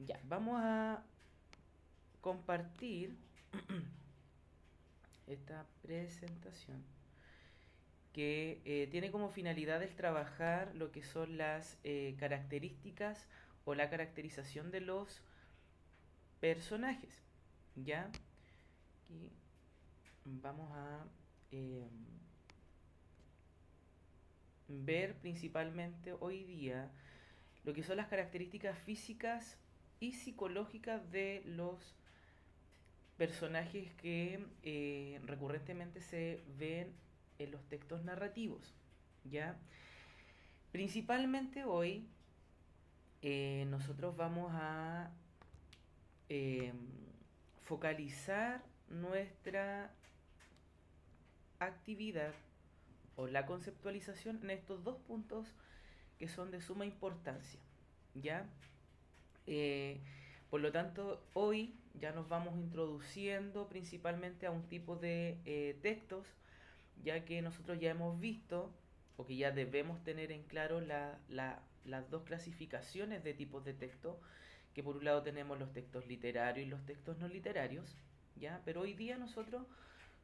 Ya, vamos a compartir esta presentación que tiene como finalidad el trabajar lo que son las características o la caracterización de los personajes. ¿Ya? Aquí vamos a eh, ver principalmente hoy día lo que son las características físicas y psicológicas de los personajes que recurrentemente se ven en los textos narrativos. ¿Ya? Principalmente hoy nosotros vamos a eh, focalizar nuestra actividad o la conceptualización en estos dos puntos que son de suma importancia. ¿Ya? Eh, por lo tanto, hoy ya nos vamos introduciendo principalmente a un tipo de textos, ya que nosotros ya hemos visto, o que ya debemos tener en claro las dos clasificaciones de tipos de texto, que por un lado tenemos los textos literarios y los textos no literarios, ¿ya? Pero hoy día nosotros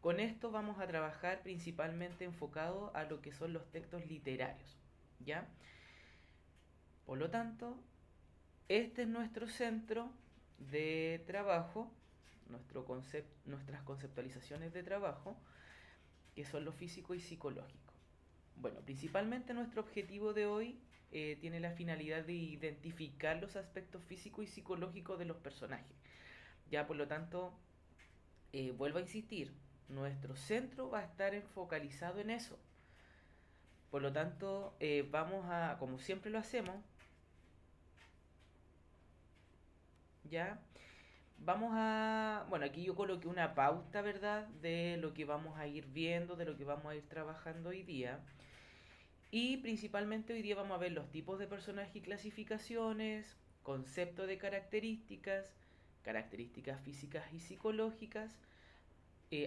con esto vamos a trabajar principalmente enfocado a lo que son los textos literarios, ¿ya? Por lo tanto, este es nuestro centro de trabajo, nuestras conceptualizaciones de trabajo, que son lo físico y psicológico. Bueno, principalmente nuestro objetivo de hoy tiene la finalidad de identificar los aspectos físicos y psicológicos de los personajes. Ya, por lo tanto, vuelvo a insistir, nuestro centro va a estar focalizado en eso. Por lo tanto, vamos a, como siempre lo hacemos, ya, vamos a, bueno, aquí yo coloqué una pauta, ¿verdad? De lo que vamos a ir viendo, de lo que vamos a ir trabajando hoy día. Y principalmente hoy día vamos a ver los tipos de personajes y clasificaciones, concepto de características, características físicas y psicológicas,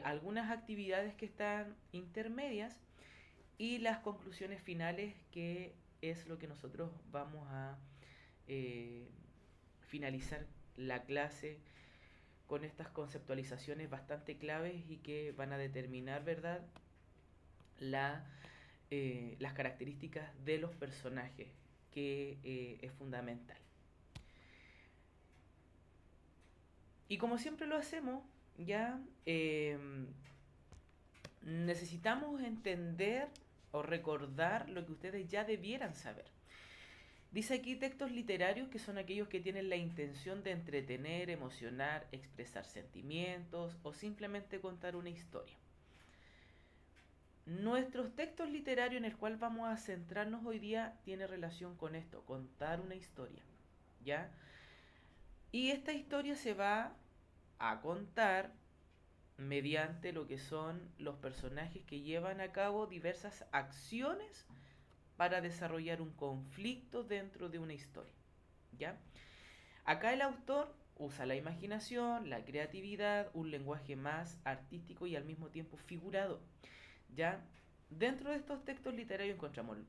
algunas actividades que están intermedias y las conclusiones finales, que es lo que nosotros vamos a eh, finalizar la clase con estas conceptualizaciones bastante claves y que van a determinar, ¿verdad?, la, las características de los personajes, que es fundamental. Y como siempre lo hacemos, ya necesitamos entender o recordar lo que ustedes ya debieran saber. Dice aquí textos literarios, que son aquellos que tienen la intención de entretener, emocionar, expresar sentimientos o simplemente contar una historia. Nuestros textos literarios en el cual vamos a centrarnos hoy día tiene relación con esto, contar una historia, ¿ya? Y esta historia se va a contar mediante lo que son los personajes que llevan a cabo diversas acciones para desarrollar un conflicto dentro de una historia, ¿ya? Acá el autor usa la imaginación, la creatividad, un lenguaje más artístico y al mismo tiempo figurado, ¿ya? Dentro de estos textos literarios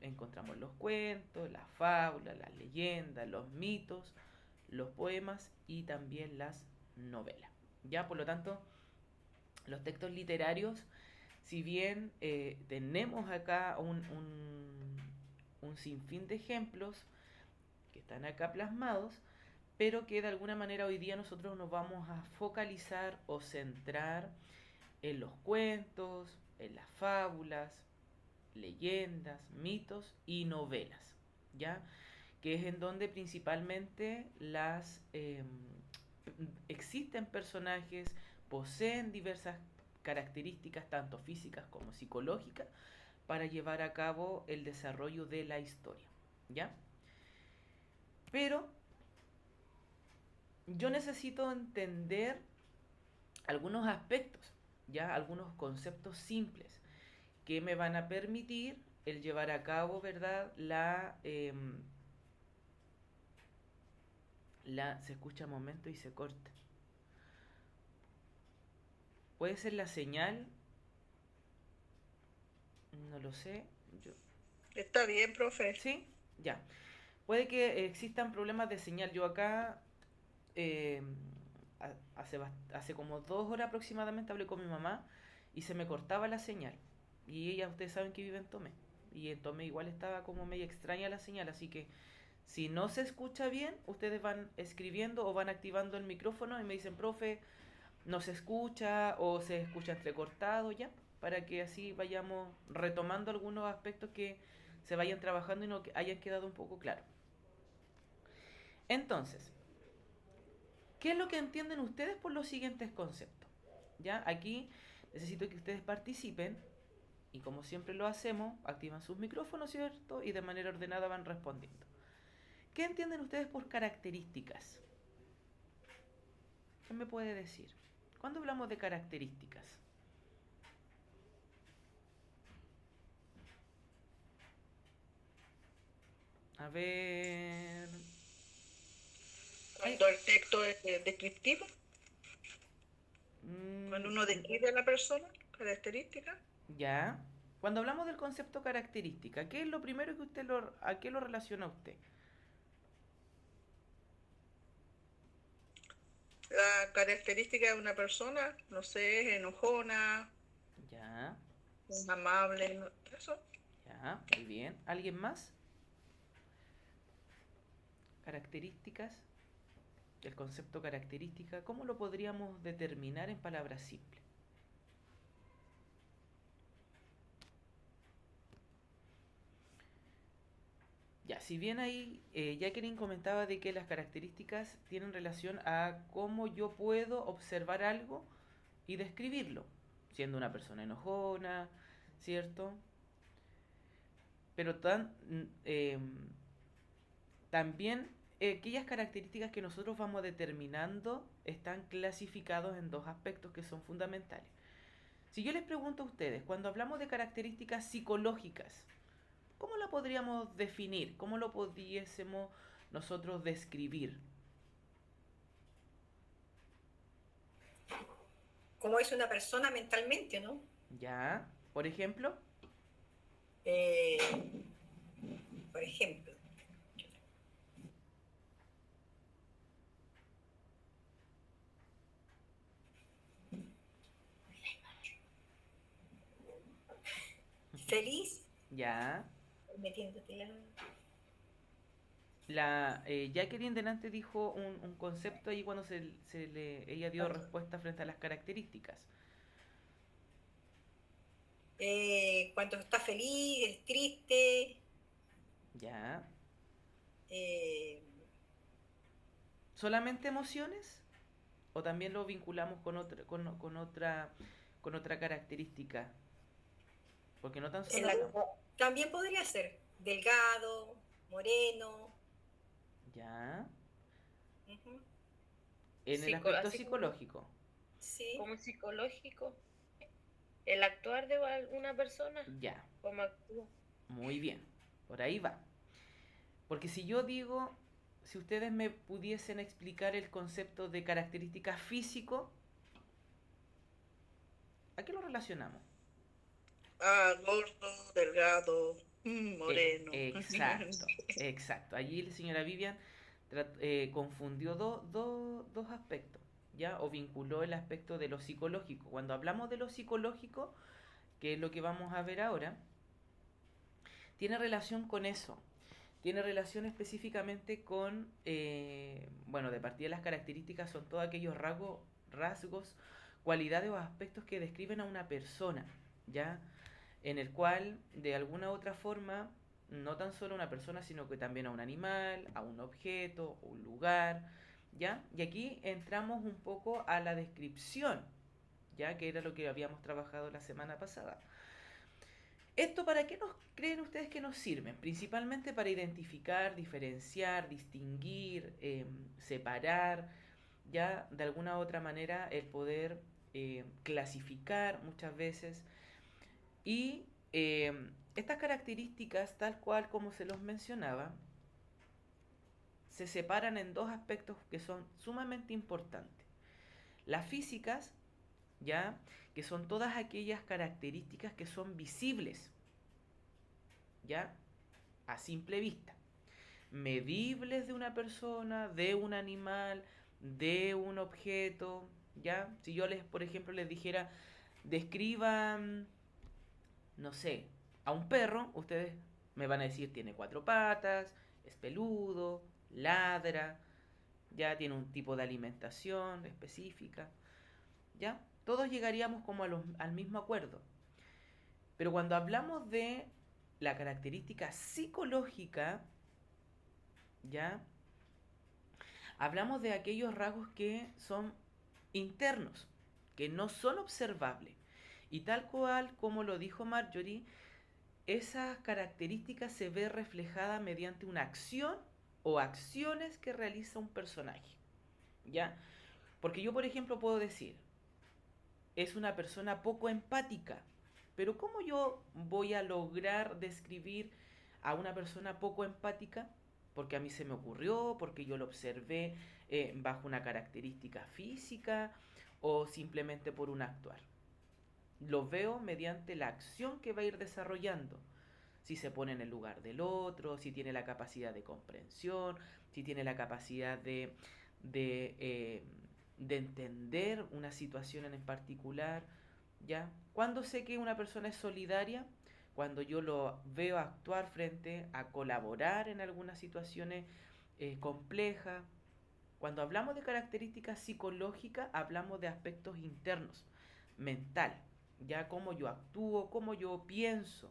encontramos los cuentos, las fábulas, las leyendas, los mitos, los poemas y también las novelas. ¿Ya? Por lo tanto, los textos literarios, si bien tenemos acá un sinfín de ejemplos que están acá plasmados, pero que de alguna manera hoy día nosotros nos vamos a focalizar o centrar en los cuentos, en las fábulas, leyendas, mitos y novelas, ¿ya? Que es en donde principalmente existen personajes, poseen diversas características tanto físicas como psicológicas para llevar a cabo el desarrollo de la historia, ¿ya? Pero yo necesito entender algunos aspectos, ya algunos conceptos simples que me van a permitir el llevar a cabo, ¿verdad? Se escucha un momento y se corta. Puede ser la señal, no lo sé. Yo, Está bien, profe. ¿sí? Ya. Puede que existan problemas de señal. Yo acá hace como 2 horas aproximadamente hablé con mi mamá y se me cortaba la señal. Y ella, ustedes saben que vive en Tomé. Y en Tomé igual estaba como medio extraña la señal, así que si no se escucha bien, ustedes van escribiendo o van activando el micrófono y me dicen, profe, no se escucha o se escucha entrecortado, ya, para que así vayamos retomando algunos aspectos que se vayan trabajando y no que hayan quedado un poco claros. Entonces, ¿qué es lo que entienden ustedes por los siguientes conceptos? Ya, aquí necesito que ustedes participen y como siempre lo hacemos, activan sus micrófonos, ¿cierto? Y de manera ordenada van respondiendo. ¿Qué entienden ustedes por características? ¿Qué me puede decir? ¿Cuándo hablamos de características? A ver... Cuando el texto es descriptivo, cuando uno describe a la persona, características. Ya. Cuando hablamos del concepto característica, ¿qué es lo primero que a qué lo relaciona usted? La característica de una persona, no sé, es enojona, Ya, es amable, eso. ya, muy bien. ¿Alguien más? Características. El concepto característica, ¿cómo lo podríamos determinar en palabras simples? Ya, si bien ahí Jacqueline comentaba de que las características tienen relación a cómo yo puedo observar algo y describirlo, siendo una persona enojona, ¿cierto? Pero también aquellas características que nosotros vamos determinando están clasificados en dos aspectos que son fundamentales. Si yo les pregunto a ustedes, cuando hablamos de características psicológicas, ¿cómo la podríamos definir? ¿Cómo lo pudiésemos nosotros describir? Cómo es una persona mentalmente, ¿no? ¿Ya? Por ejemplo, Eh, por ejemplo, feliz, ya. metiéndote la... Jacqueline delante dijo un concepto ahí cuando ella dio respuesta frente a las características. Cuando está feliz, es triste, ¿Ya? eh, ¿Solamente emociones? ¿O también lo vinculamos con otra característica? Porque no tan solo... también podría ser delgado, moreno. ¿Ya? Uh-huh. En el aspecto psicológico. Sí. Como psicológico, el actuar de una persona, Ya. como actúa. Muy bien. Por ahí va. Porque si yo digo, si ustedes me pudiesen explicar el concepto de característica físico, ¿a qué lo relacionamos? Ah, gordo, delgado, moreno. Exacto, exacto. Allí la señora Vivian confundió dos aspectos, ¿ya? O vinculó el aspecto de lo psicológico. Cuando hablamos de lo psicológico, que es lo que vamos a ver ahora, tiene relación con eso. Tiene relación específicamente con, bueno, de partida las características son todos aquellos rasgos, cualidades o aspectos que describen a una persona, ¿ya? En el cual, de alguna u otra forma, no tan solo a una persona, sino que también a un animal, a un objeto, un lugar, ¿ya? Y aquí entramos un poco a la descripción, ¿ya? Que era lo que habíamos trabajado la semana pasada. ¿Esto para qué nos creen ustedes que nos sirven? Principalmente para identificar, diferenciar, distinguir, separar, ya de alguna u otra manera el poder clasificar muchas veces. Y estas características, tal cual como se los mencionaba, se separan en dos aspectos que son sumamente importantes. Las físicas, ya, que son todas aquellas características que son visibles, ya, a simple vista, medibles de una persona, de un animal, de un objeto, ¿ya? Si yo les, por ejemplo, les dijera, describan, no sé, a un perro, ustedes me van a decir, tiene cuatro patas, es peludo, ladra, ya tiene un tipo de alimentación específica, ¿ya? Todos llegaríamos como al mismo acuerdo. Pero cuando hablamos de la característica psicológica, ¿ya? Hablamos de aquellos rasgos que son internos, que no son observables. Y tal cual como lo dijo Marjorie, esas características se ve reflejada mediante una acción o acciones que realiza un personaje, ¿ya? Porque yo, por ejemplo, puedo decir, es una persona poco empática, pero ¿cómo yo voy a lograr describir a una persona poco empática? Porque a mí se me ocurrió, porque yo lo observé bajo una característica física o simplemente por un actuar. Lo veo mediante la acción que va a ir desarrollando. Si se pone en el lugar del otro, si tiene la capacidad de comprensión, si tiene la capacidad de, eh, de entender una situación en particular, ¿ya? Cuando sé que una persona es solidaria, cuando yo lo veo actuar frente a colaborar en algunas situaciones complejas. Cuando hablamos de características psicológicas, hablamos de aspectos internos, mental, ya cómo yo actúo, cómo yo pienso,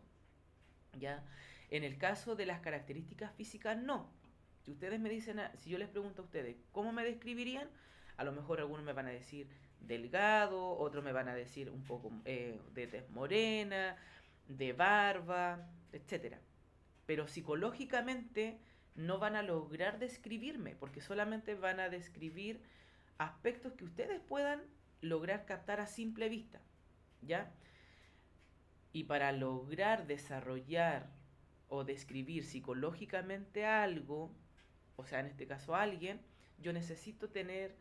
ya. En el caso de las características físicas, no. Si ustedes me dicen, si yo les pregunto a ustedes, ¿cómo me describirían? A lo mejor algunos me van a decir delgado, otros me van a decir un poco de tez morena, de barba, etcétera. Pero psicológicamente no van a lograr describirme, porque solamente van a describir aspectos que ustedes puedan lograr captar a simple vista, ¿ya? Y para lograr desarrollar o describir psicológicamente algo, o sea, en este caso a alguien, yo necesito tener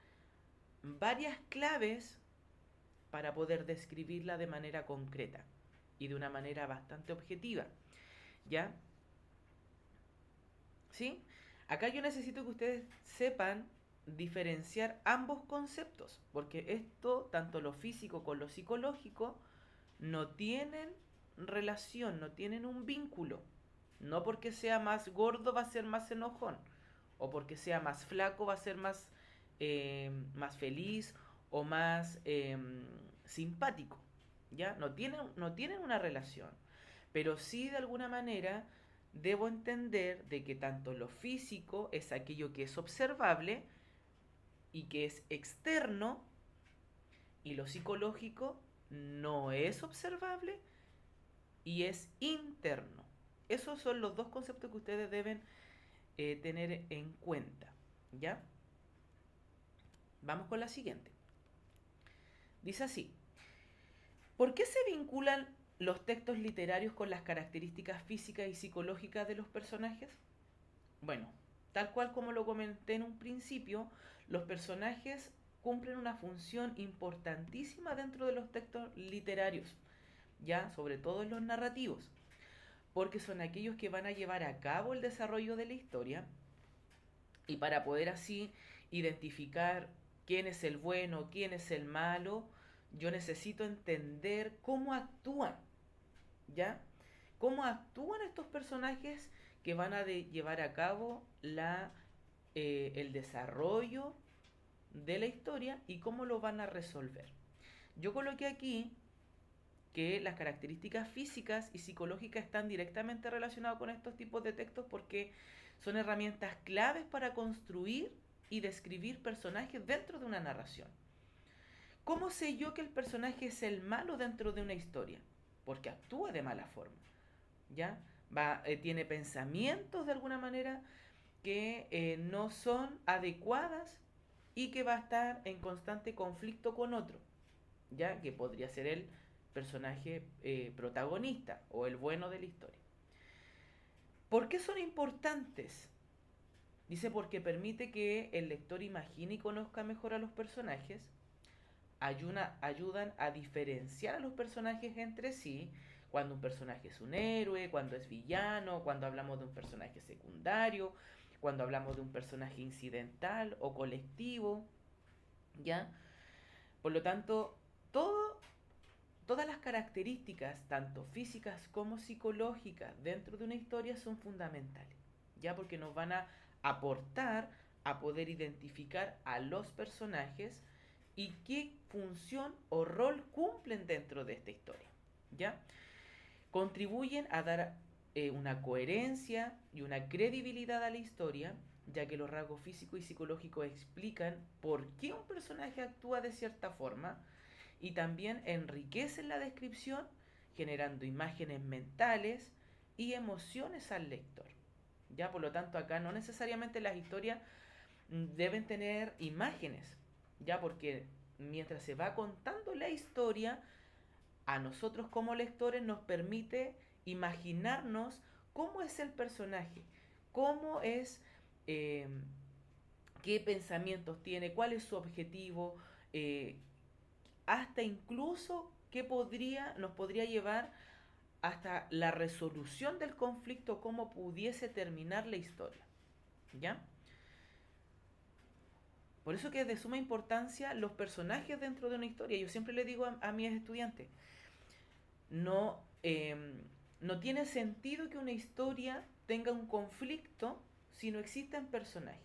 varias claves para poder describirla de manera concreta y de una manera bastante objetiva, ¿ya? ¿Sí? Acá yo necesito que ustedes sepan diferenciar ambos conceptos, porque esto, tanto lo físico con lo psicológico, no tienen relación, no tienen un vínculo. No porque sea más gordo va a ser más enojón, o porque sea más flaco va a ser más feliz o más simpático. ¿Ya? No tienen una relación. Pero sí de alguna manera debo entender de que tanto lo físico es aquello que es observable y que es externo, y lo psicológico no es observable y es interno. Esos son los dos conceptos que ustedes deben tener en cuenta, ¿ya? Vamos con la siguiente. Dice así: ¿por qué se vinculan los textos literarios con las características físicas y psicológicas de los personajes? Bueno, tal cual como lo comenté en un principio, los personajes cumplen una función importantísima dentro de los textos literarios, ya, sobre todo en los narrativos, porque son aquellos que van a llevar a cabo el desarrollo de la historia, y para poder así identificar quién es el bueno, quién es el malo, yo necesito entender cómo actúan, ¿ya? Cómo actúan estos personajes que van a llevar a cabo el desarrollo de la historia y cómo lo van a resolver. Yo coloqué aquí que las características físicas y psicológicas están directamente relacionadas con estos tipos de textos porque son herramientas claves para construir y describir personajes dentro de una narración. ¿Cómo sé yo que el personaje es el malo dentro de una historia? Porque actúa de mala forma, ¿ya? Tiene pensamientos de alguna manera que no son adecuadas y que va a estar en constante conflicto con otro, ¿ya? Que podría ser el personaje protagonista o el bueno de la historia. ¿Por qué son importantes? Dice porque permite que el lector imagine y conozca mejor a los personajes, ayudan a diferenciar a los personajes entre sí, cuando un personaje es un héroe, cuando es villano, cuando hablamos de un personaje secundario, cuando hablamos de un personaje incidental o colectivo, ¿ya? Por lo tanto, todas las características, tanto físicas como psicológicas, dentro de una historia son fundamentales, ¿ya? Porque nos van a aportar a poder identificar a los personajes y qué función o rol cumplen dentro de esta historia, ¿ya? Contribuyen a dar una coherencia y una credibilidad a la historia, ya que los rasgos físicos y psicológicos explican por qué un personaje actúa de cierta forma y también enriquecen la descripción generando imágenes mentales y emociones al lector. Ya, por lo tanto, acá no necesariamente las historias deben tener imágenes, ya, porque mientras se va contando la historia, a nosotros como lectores nos permite imaginarnos cómo es el personaje, cómo es, eh, qué pensamientos tiene, cuál es su objetivo, hasta incluso qué nos podría llevar hasta la resolución del conflicto, cómo pudiese terminar la historia, ¿ya? Por eso que es de suma importancia los personajes dentro de una historia. Yo siempre le digo a mis estudiantes, no, no tiene sentido que una historia tenga un conflicto si no existen personajes.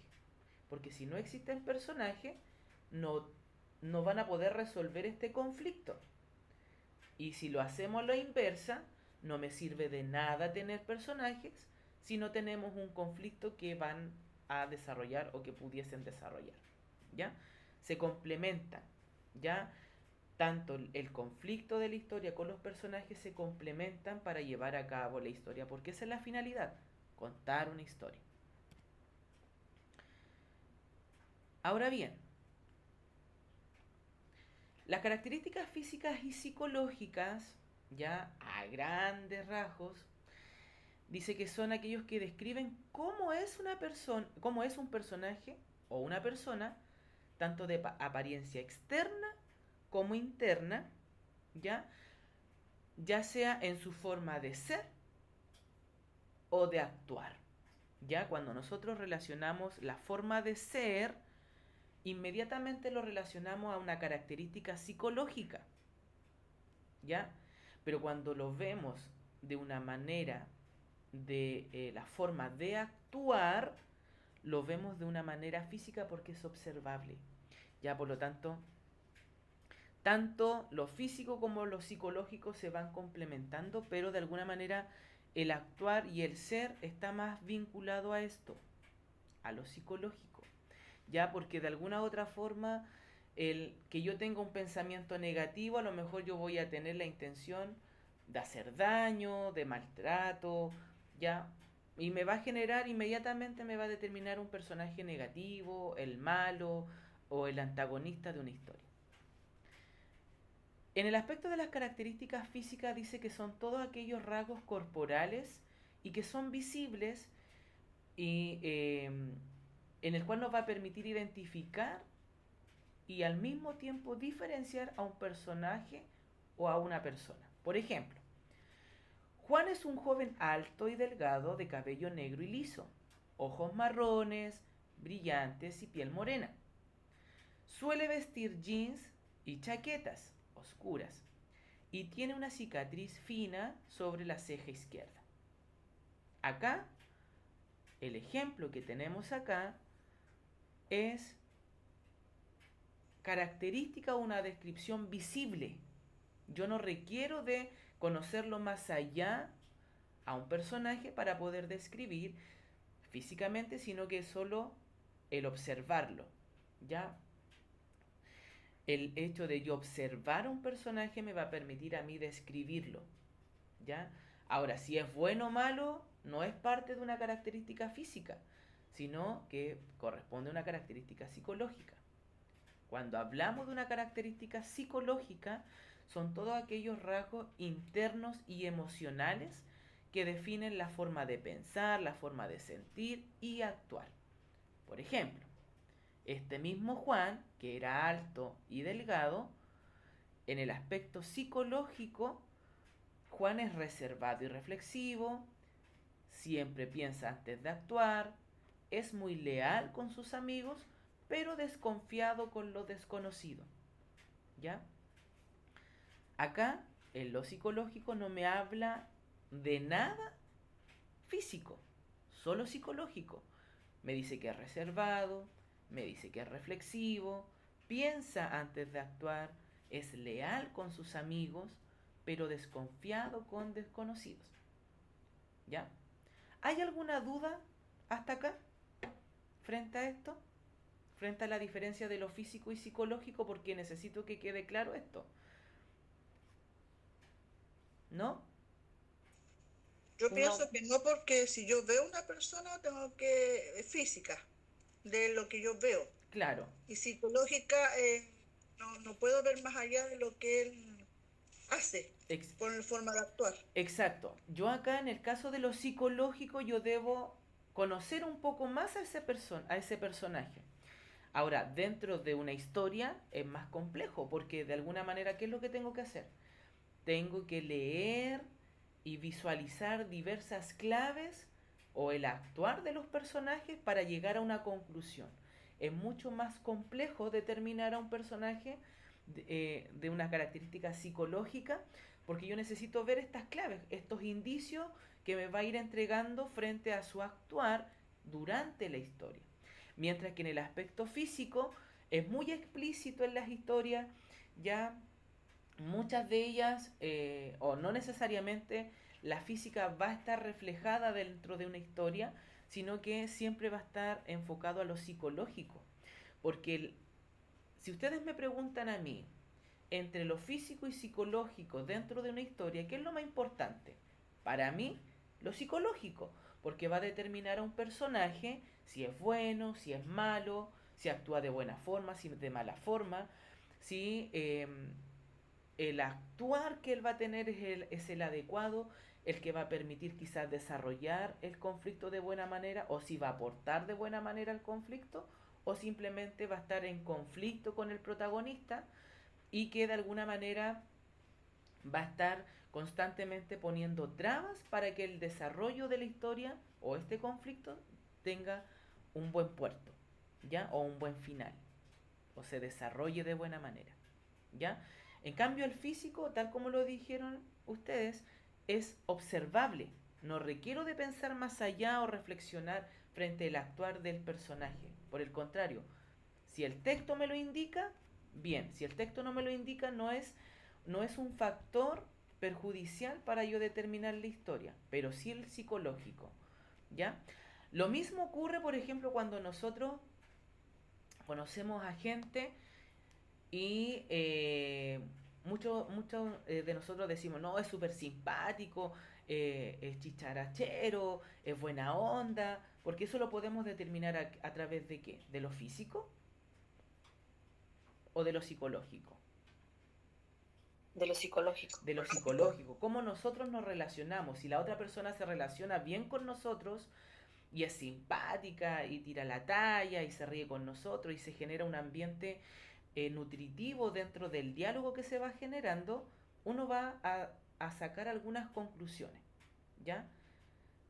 Porque si no existen personajes, no van a poder resolver este conflicto. Y si lo hacemos a la inversa, no me sirve de nada tener personajes si no tenemos un conflicto que van a desarrollar o que pudiesen desarrollar. ¿Ya? Se complementan. ¿Ya? Tanto el conflicto de la historia con los personajes se complementan para llevar a cabo la historia, porque esa es la finalidad, contar una historia. Ahora bien, las características físicas y psicológicas, ya a grandes rasgos, dice que son aquellos que describen cómo es una persona, cómo es un personaje o una persona, tanto de apariencia externa como interna, ya sea en su forma de ser o de actuar. Ya cuando nosotros relacionamos la forma de ser, inmediatamente lo relacionamos a una característica psicológica, ¿ya? Pero cuando lo vemos de una manera de la forma de actuar, lo vemos de una manera física porque es observable, ¿ya? Por lo tanto, tanto lo físico como lo psicológico se van complementando, pero de alguna manera el actuar y el ser está más vinculado a esto, a lo psicológico, ya, porque de alguna otra forma el que yo tenga un pensamiento negativo, a lo mejor yo voy a tener la intención de hacer daño, de maltrato, ya, y me va a generar inmediatamente, me va a determinar un personaje negativo, el malo o el antagonista de una historia. En el aspecto de las características físicas dice que son todos aquellos rasgos corporales y que son visibles y en el cual nos va a permitir identificar y al mismo tiempo diferenciar a un personaje o a una persona. Por ejemplo, Juan es un joven alto y delgado de cabello negro y liso, ojos marrones, brillantes y piel morena. Suele vestir jeans y chaquetas oscuras y tiene una cicatriz fina sobre la ceja izquierda. Acá, el ejemplo que tenemos acá es característica o una descripción visible. Yo no requiero de conocerlo más allá a un personaje para poder describir físicamente, sino que solo el observarlo, ¿ya? El hecho de yo observar a un personaje me va a permitir a mí describirlo, ¿ya? Ahora, si es bueno o malo, no es parte de una característica física, sino que corresponde a una característica psicológica. Cuando hablamos de una característica psicológica, son todos aquellos rasgos internos y emocionales que definen la forma de pensar, la forma de sentir y actuar. Por ejemplo, este mismo Juan, que era alto y delgado, en el aspecto psicológico, Juan es reservado y reflexivo, siempre piensa antes de actuar, es muy leal con sus amigos, pero desconfiado con lo desconocido. ¿Ya? Acá, en lo psicológico, no me habla de nada físico, solo psicológico. Me dice que es reservado, me dice que es reflexivo, piensa antes de actuar, es leal con sus amigos, pero desconfiado con desconocidos. ¿Ya? ¿Hay alguna duda hasta acá frente a esto? Frente a la diferencia de lo físico y psicológico, porque necesito que quede claro esto. ¿No? Yo No, pienso que no, porque si yo veo una persona, tengo que, física, de lo que yo veo. Claro. Y psicológica, no puedo ver más allá de lo que él hace, Ex- por la forma de actuar. exacto. Yo acá en el caso de lo psicológico yo debo conocer un poco más a ese personaje. Ahora, dentro de una historia es más complejo, porque de alguna manera, ¿qué es lo que tengo que hacer? Tengo que leer y visualizar diversas claves o el actuar de los personajes para llegar a una conclusión. Es mucho más complejo determinar a un personaje de una característica psicológica, porque yo necesito ver estas claves, estos indicios que me va a ir entregando frente a su actuar durante la historia. Mientras que en el aspecto físico es muy explícito en las historias, ya muchas de ellas, o no necesariamente la física va a estar reflejada dentro de una historia, sino que siempre va a estar enfocado a lo psicológico. Porque si ustedes me preguntan a mí, entre lo físico y psicológico dentro de una historia, ¿qué es lo más importante? Para mí, lo psicológico, porque va a determinar a un personaje si es bueno, si es malo, si actúa de buena forma, si de mala forma, si el actuar que él va a tener es el adecuado, el que va a permitir quizás desarrollar el conflicto de buena manera, o si va a aportar de buena manera al conflicto, o simplemente va a estar en conflicto con el protagonista y que de alguna manera va a estar constantemente poniendo trabas para que el desarrollo de la historia o este conflicto tenga un buen puerto, ¿ya? O un buen final, o se desarrolle de buena manera, ¿ya? En cambio, el físico, tal como lo dijeron ustedes, es observable. No requiero de pensar más allá o reflexionar frente al actuar del personaje. Por el contrario, si el texto me lo indica, bien. Si el texto no me lo indica, no es un factor perjudicial para yo determinar la historia, pero sí el psicológico, ¿ya? Lo mismo ocurre, por ejemplo, cuando nosotros conocemos a gente y muchos de nosotros decimos, no, es súper simpático, es chicharachero, es buena onda, porque eso lo podemos determinar a través de qué, de lo físico o de lo psicológico. de lo psicológico. De lo psicológico, cómo nosotros nos relacionamos, si la otra persona se relaciona bien con nosotros y es simpática y tira la talla y se ríe con nosotros y se genera un ambiente nutritivo dentro del diálogo que se va generando, uno va a sacar algunas conclusiones, ¿ya?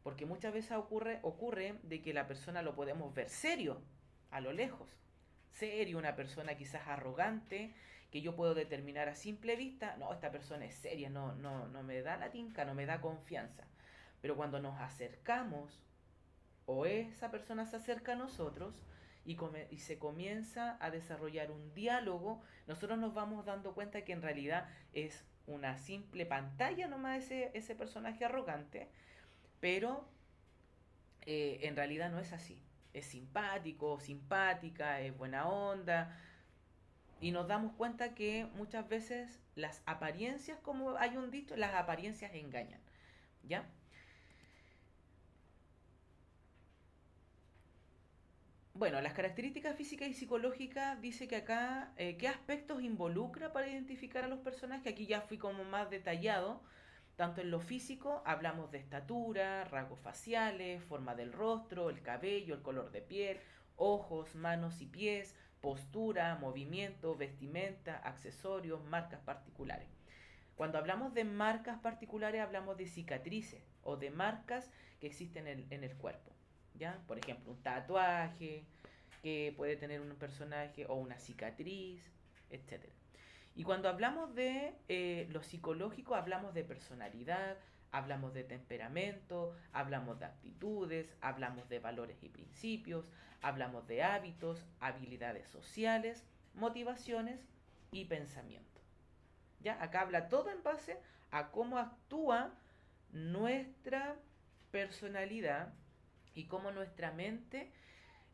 Porque muchas veces ocurre de que la persona lo podemos ver serio, a lo lejos. Serio, una persona quizás arrogante, que yo puedo determinar a simple vista, no, esta persona es seria, no me da la tinca, no me da confianza. Pero cuando nos acercamos, o esa persona se acerca a nosotros y se comienza a desarrollar un diálogo, nosotros nos vamos dando cuenta que en realidad es una simple pantalla nomás ese personaje arrogante, pero en realidad no es así. Es simpático, simpática, es buena onda. Y nos damos cuenta que muchas veces las apariencias, como hay un dicho, las apariencias engañan. ¿Ya? Bueno, las características físicas y psicológicas dice que acá, ¿qué aspectos involucra para identificar a los personajes? Aquí ya fui como más detallado. Tanto en lo físico hablamos de estatura, rasgos faciales, forma del rostro, el cabello, el color de piel, ojos, manos y pies, postura, movimiento, vestimenta, accesorios, marcas particulares. Cuando hablamos de marcas particulares hablamos de cicatrices o de marcas que existen en el cuerpo. ¿Ya? Por ejemplo, un tatuaje, que puede tener un personaje o una cicatriz, etcétera. Y cuando hablamos de lo psicológico, hablamos de personalidad, hablamos de temperamento, hablamos de actitudes, hablamos de valores y principios, hablamos de hábitos, habilidades sociales, motivaciones y pensamiento. ¿Ya? Acá habla todo en base a cómo actúa nuestra personalidad y cómo nuestra mente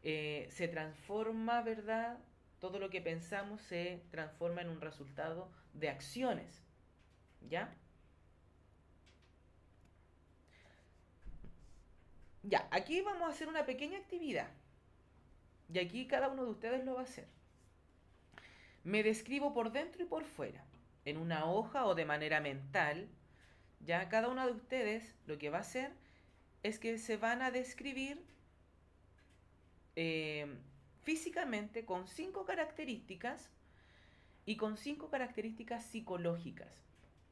se transforma, ¿verdad? Todo lo que pensamos se transforma en un resultado de acciones. ¿Ya? Ya, aquí vamos a hacer una pequeña actividad. Y aquí cada uno de ustedes lo va a hacer. Me describo por dentro y por fuera, en una hoja o de manera mental. Ya cada uno de ustedes lo que va a hacer es que se van a describir físicamente con 5 características y con 5 características psicológicas.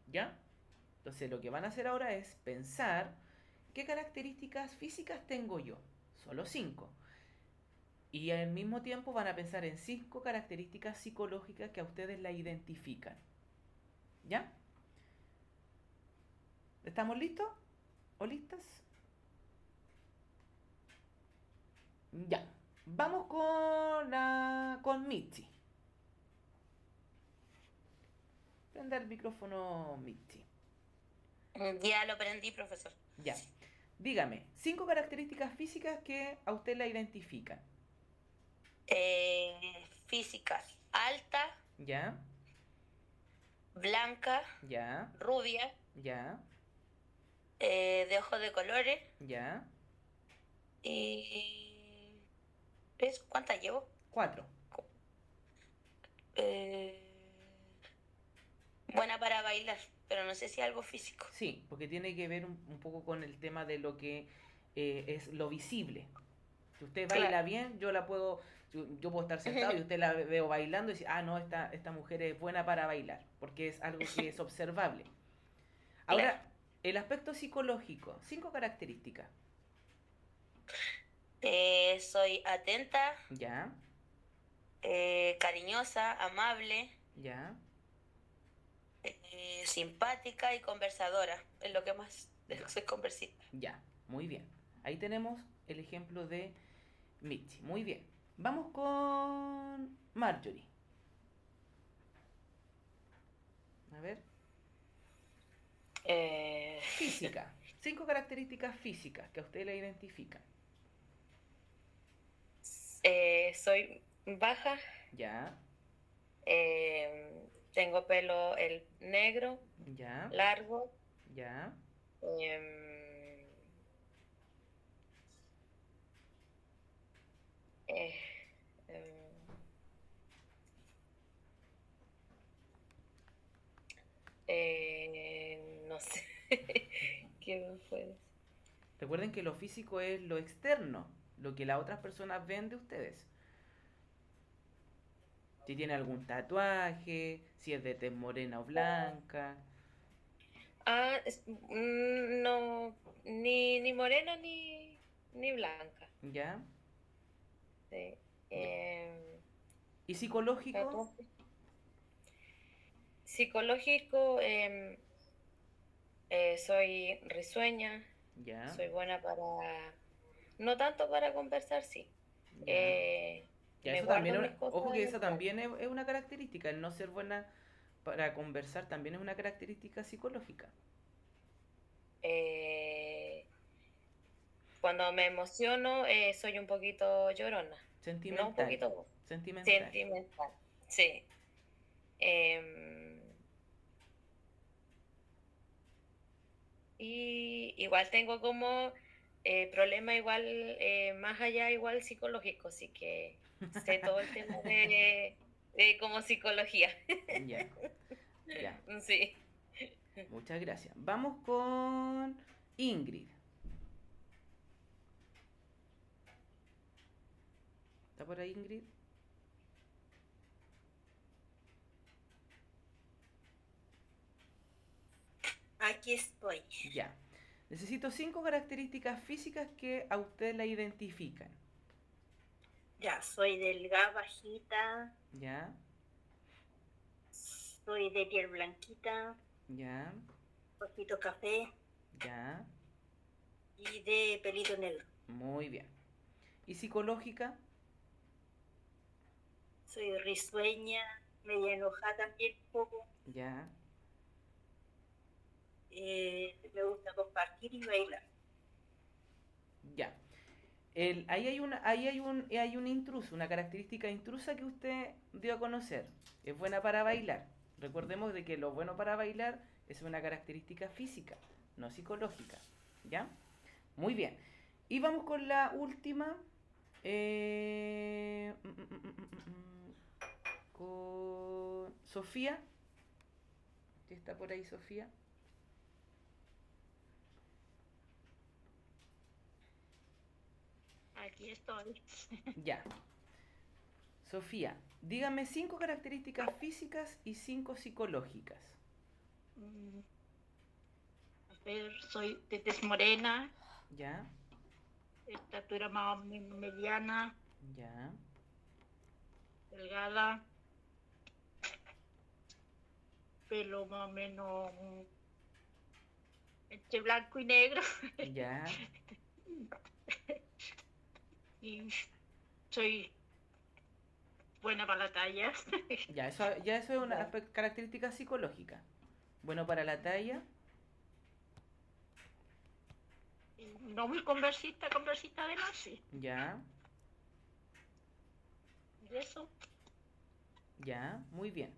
¿Ya? Entonces lo que van a hacer ahora es pensar qué características físicas tengo yo. Solo 5. Y al mismo tiempo van a pensar en 5 características psicológicas que a ustedes la identifican. ¿Ya? ¿Estamos listos? ¿O listas? Ya. Vamos con Mitzi. Prenda el micrófono, Mitzi. Ya lo aprendí, profesor. Ya. Dígame, 5 características físicas que a usted la identifican. Física. Alta, ¿Ya? blanca, ¿Ya? rubia, ¿Ya? de ojos de colores. ¿Ya? Y... ¿Cuántas llevo? 4. Buena para bailar, pero no sé si algo físico. Sí, porque tiene que ver un poco con el tema de lo que es lo visible. Si usted baila Claro. bien, yo puedo estar sentado y usted la veo bailando y dice, ah, no, esta mujer es buena para bailar, porque es algo que es observable. Ahora, Claro. el aspecto psicológico, 5 características. Soy atenta, ¿Ya? cariñosa, amable, ¿Ya? simpática y conversadora. Es lo que más soy conversiva. Ya, muy bien. Ahí tenemos el ejemplo de Mitzi. Muy bien. Vamos con Marjorie. A ver. Física. 5 características físicas que a usted la identifican. Soy baja, Ya, tengo pelo negro, ya, largo, ya, em, eh, no sé qué me puede decir. Recuerden que lo físico es lo externo, lo que las otras personas ven de ustedes. Si tiene algún tatuaje, si es de tez morena o blanca. No, ni morena ni blanca. ¿Ya? Sí. ¿Y psicológico? Tatuaje. Psicológico, soy risueña, ¿Ya? soy buena no tanto para conversar, sí. ¿Ya? Ya, Me eso también, guardo mis cosas ojo que en eso el también es una característica, el no ser buena para conversar también es una característica psicológica. Cuando me emociono, soy un poquito llorona. No un Sentimental. poquito, Sentimental. sentimental. Sí. Y igual tengo como problema igual más allá igual psicológico, así que sé todo el tema de como psicología. Ya, ya. Sí. Muchas gracias. Vamos con Ingrid. ¿Está por ahí, Ingrid? Aquí estoy. Ya. Necesito 5 características físicas que a usted la identifican. Ya, soy delgada, bajita, ya, soy de piel blanquita, ya, ojito café ya, y de pelito negro. muy bien. ¿Y psicológica? Soy risueña, media enojada también un poco. Ya, Me gusta compartir y bailar. ya. Ahí hay un intruso, una característica intrusa que usted dio a conocer. Es buena para bailar. Recordemos de que lo bueno para bailar es una característica física, no psicológica. ¿Ya? Muy bien. Y vamos con la última. Con Sofía. ¿Qué está por ahí, Sofía? Aquí estoy. Ya. Sofía, dígame 5 características físicas y 5 psicológicas. Mm, A ver, soy de tez morena, ¿Ya? estatura más o menos mediana, ¿Ya? delgada, pelo más o menos entre blanco y negro. ¿Ya? Y soy buena para la talla. Ya eso es una característica psicológica. Bueno, para la talla, No muy conversita de más, sí. ya, Y eso, ya, muy bien.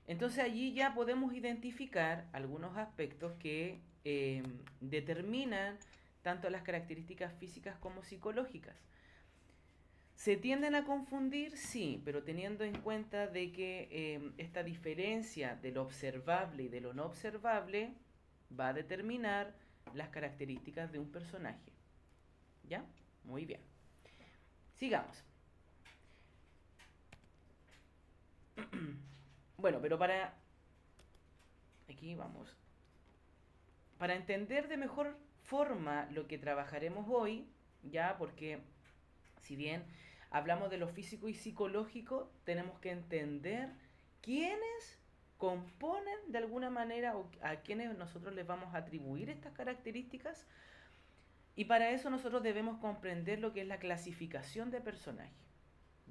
Entonces allí ya podemos identificar algunos aspectos que determinan tanto las características físicas como psicológicas. ¿Se tienden a confundir? Sí, pero teniendo en cuenta de que esta diferencia de lo observable y de lo no observable va a determinar las características de un personaje. ¿Ya? Muy bien. Sigamos. Bueno, pero para... Aquí vamos. Para entender de mejor forma lo que trabajaremos hoy, ya, porque si bien hablamos de lo físico y psicológico, tenemos que entender quiénes componen de alguna manera o a quienes nosotros les vamos a atribuir estas características. Y para eso nosotros debemos comprender lo que es la clasificación de personaje.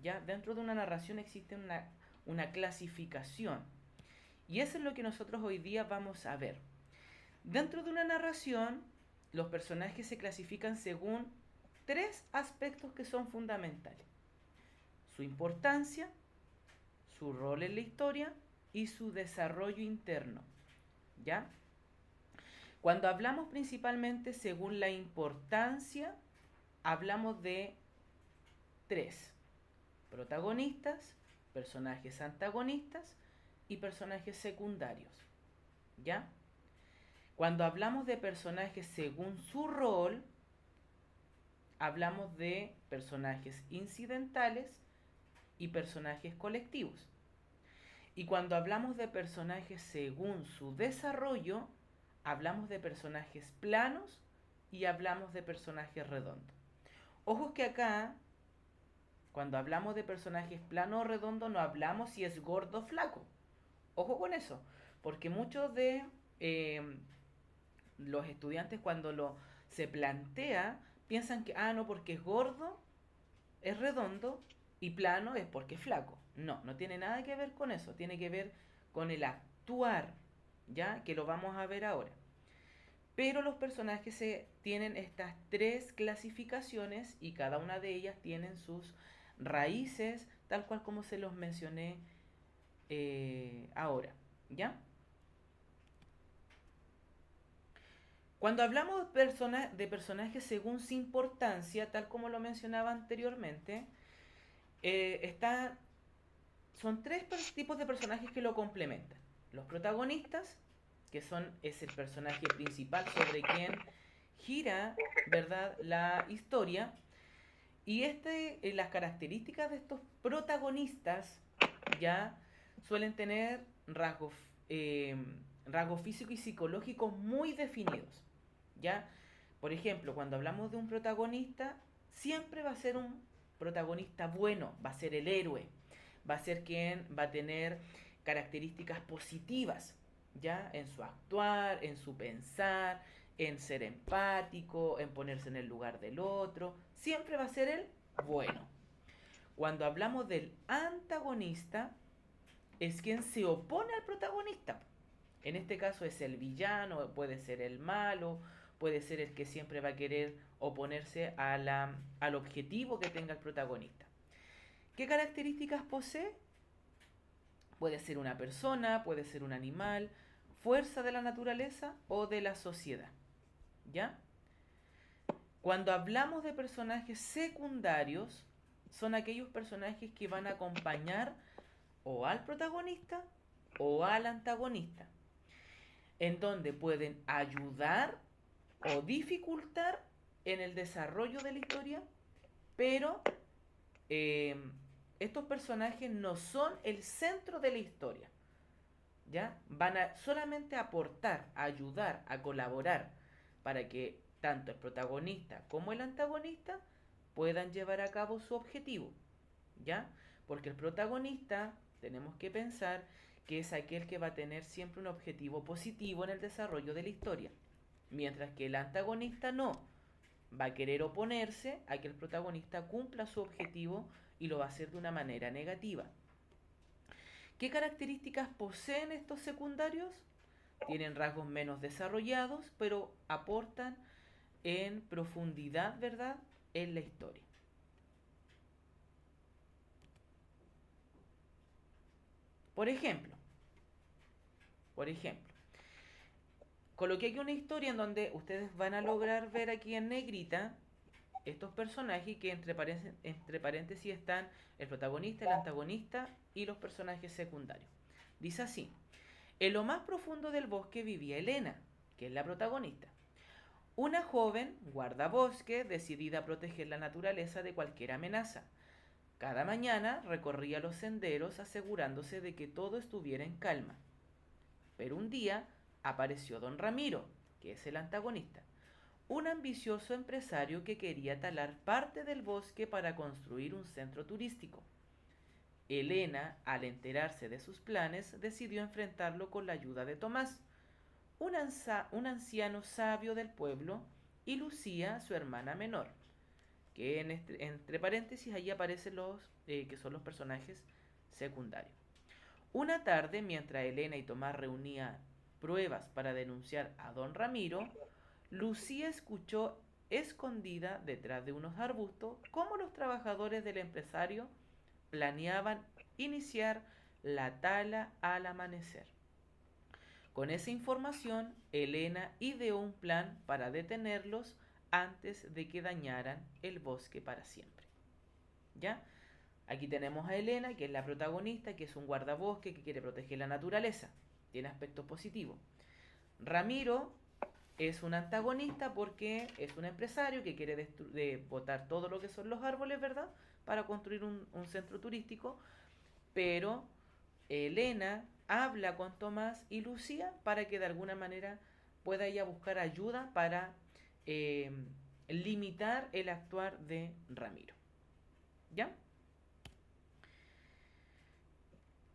Ya dentro de una narración existe una clasificación. Y eso es lo que nosotros hoy día vamos a ver. Dentro de una narración, los personajes se clasifican según 3 aspectos que son fundamentales. Su importancia, su rol en la historia y su desarrollo interno. ¿Ya? Cuando hablamos principalmente según la importancia, hablamos de 3. Protagonistas, personajes antagonistas y personajes secundarios. ¿Ya? Cuando hablamos de personajes según su rol, hablamos de personajes incidentales y personajes colectivos. Y cuando hablamos de personajes según su desarrollo, hablamos de personajes planos y hablamos de personajes redondos. Ojo que acá, cuando hablamos de personajes plano o redondo, no hablamos si es gordo o flaco. Ojo con eso, porque muchos de los estudiantes cuando se plantea, piensan que, no, porque es gordo, es redondo y plano es porque es flaco. No, no tiene nada que ver con eso, tiene que ver con el actuar, ¿ya? Que lo vamos a ver ahora. Pero los personajes tienen estas 3 clasificaciones y cada una de ellas tienen sus raíces, tal cual como se los mencioné ahora, ¿ya? Cuando hablamos de personajes según su importancia, tal como lo mencionaba anteriormente, son 3 tipos de personajes que lo complementan. Los protagonistas, que es el personaje principal sobre quien gira, ¿verdad?, la historia. Y las características de estos protagonistas ya suelen tener rasgos físicos y psicológicos muy definidos. ¿Ya? Por ejemplo, cuando hablamos de un protagonista, siempre va a ser un protagonista bueno, va a ser el héroe, va a ser quien va a tener características positivas, ¿ya? En su actuar, en su pensar, en ser empático, en ponerse en el lugar del otro, siempre va a ser el bueno. Cuando hablamos del antagonista, es quien se opone al protagonista. En este caso es el villano, puede ser el malo, puede ser el que siempre va a querer oponerse al objetivo que tenga el protagonista. ¿Qué características posee? Puede ser una persona, puede ser un animal, fuerza de la naturaleza o de la sociedad. ¿Ya? Cuando hablamos de personajes secundarios, son aquellos personajes que van a acompañar o al protagonista o al antagonista, en donde pueden ayudar o dificultar en el desarrollo de la historia, pero estos personajes no son el centro de la historia, ¿ya? Van a solamente aportar, a ayudar, a colaborar para que tanto el protagonista como el antagonista puedan llevar a cabo su objetivo, ¿ya? Porque el protagonista, tenemos que pensar que es aquel que va a tener siempre un objetivo positivo en el desarrollo de la historia, mientras que el antagonista no, va a querer oponerse a que el protagonista cumpla su objetivo y lo va a hacer de una manera negativa. ¿Qué características poseen estos secundarios? Tienen rasgos menos desarrollados, pero aportan en profundidad, ¿verdad?, en la historia. Por ejemplo, coloqué aquí una historia en donde ustedes van a lograr ver aquí en negrita estos personajes que entre paréntesis están el protagonista, el antagonista y los personajes secundarios. Dice así: en lo más profundo del bosque vivía Elena, que es la protagonista. Una joven guardabosque decidida a proteger la naturaleza de cualquier amenaza. Cada mañana recorría los senderos asegurándose de que todo estuviera en calma. Pero un día apareció don Ramiro, que es el antagonista, un ambicioso empresario que quería talar parte del bosque para construir un centro turístico. Elena, al enterarse de sus planes, decidió enfrentarlo con la ayuda de Tomás, un anciano sabio del pueblo, y Lucía, su hermana menor, que entre paréntesis allí aparecen los que son los personajes secundarios. Una tarde, mientras Elena y Tomás reunían pruebas para denunciar a don Ramiro, Lucía escuchó escondida detrás de unos arbustos cómo los trabajadores del empresario planeaban iniciar la tala al amanecer. Con esa información, Elena ideó un plan para detenerlos antes de que dañaran el bosque para siempre. ¿Ya? Aquí tenemos a Elena, que es la protagonista, que es un guardabosque que quiere proteger la naturaleza. Tiene aspectos positivos. Ramiro es un antagonista porque es un empresario que quiere botar todo lo que son los árboles, ¿verdad?, para construir un centro turístico. Pero Elena habla con Tomás y Lucía para que de alguna manera pueda ella buscar ayuda para limitar el actuar de Ramiro. ¿Ya?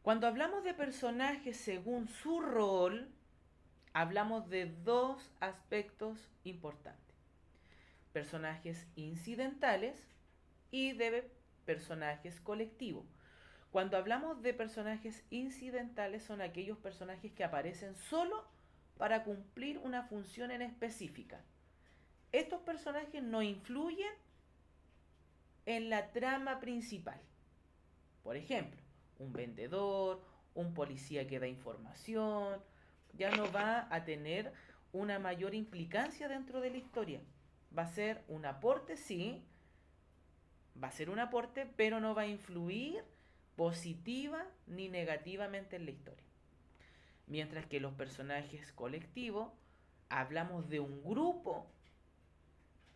Cuando hablamos de personajes según su rol, hablamos de dos aspectos importantes: personajes incidentales y de personajes colectivos. Cuando hablamos de personajes incidentales, son aquellos personajes que aparecen solo para cumplir una función en específica. Estos personajes no influyen en la trama principal. Por ejemplo, un vendedor, un policía que da información, ya no va a tener una mayor implicancia dentro de la historia. Va a ser un aporte, sí, va a ser un aporte, pero no va a influir positiva ni negativamente en la historia. Mientras que los personajes colectivos, hablamos de un grupo